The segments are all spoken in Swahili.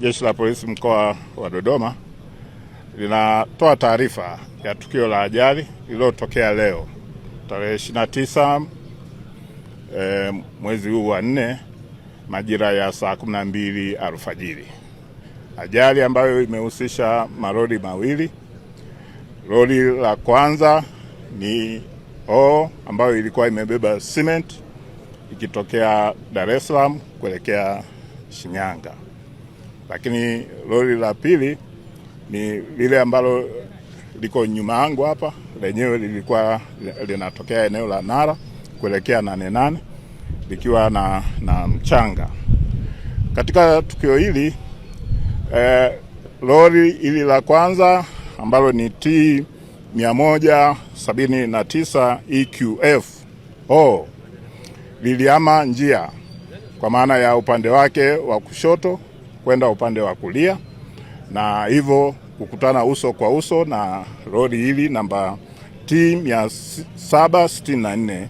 Jeshi la Polisi mkoa wa Dodoma linatoa taarifa ya tukio la ajali lililotokea leo tarehe 29 mwezi huu wa 4 majira ya saa 12 alfajiri. Ajali ambayo imehusisha malori mawili. Lori la kwanza ni ambayo ilikuwa imebeba cement ikitokea Dar es Salaam kuelekea Shinyanga. Lakini lori la pili ni lile ambalo liko nyuma yangu hapa, lenyewe lilikuwa linatokea eneo la Nara kuelekea Nane Nane likiwa na mchanga. Katika tukio hili lori hili la kwanza ambalo ni T179 EQF liliama njia kwa maana ya upande wake wa kushoto kwenda upande wa kulia, na hivyo kukutana uso kwa uso na lori hili namba T764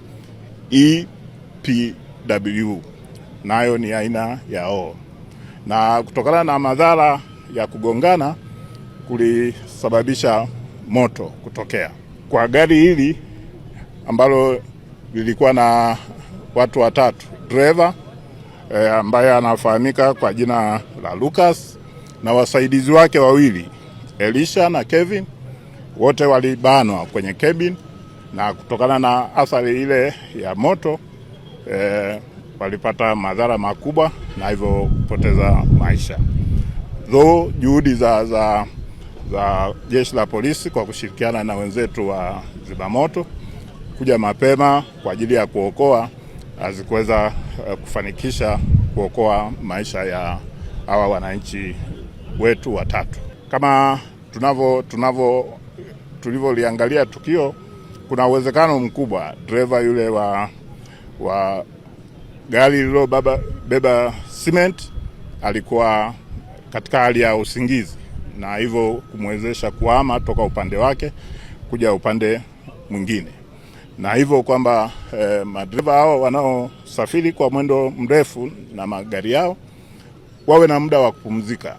EPW, nayo ni aina ya na kutokana na madhara ya kugongana kulisababisha moto kutokea. Kwa gari hili ambalo lilikuwa na watu watatu, driver ambaye anafahamika kwa jina la Lucas na wasaidizi wake wawili Elisha na Kevin, wote walibanwa kwenye cabin, na kutokana na athari ile ya moto walipata madhara makubwa na hivyo kupoteza maisha. Juhudi za Jeshi la Polisi kwa kushirikiana na wenzetu wa zimamoto kuja mapema kwa ajili ya kuokoa hazikuweza kufanikisha kuokoa maisha ya hawa wananchi wetu watatu. Kama tulivyoliangalia tukio, kuna uwezekano mkubwa driver yule wa gari lililobeba cement alikuwa katika hali ya usingizi, na hivyo kumwezesha kuhama toka upande wake kuja upande mwingine, na hivyo kwamba madereva hao wanaosafiri kwa mwendo mrefu na magari yao wawe na muda wa kupumzika.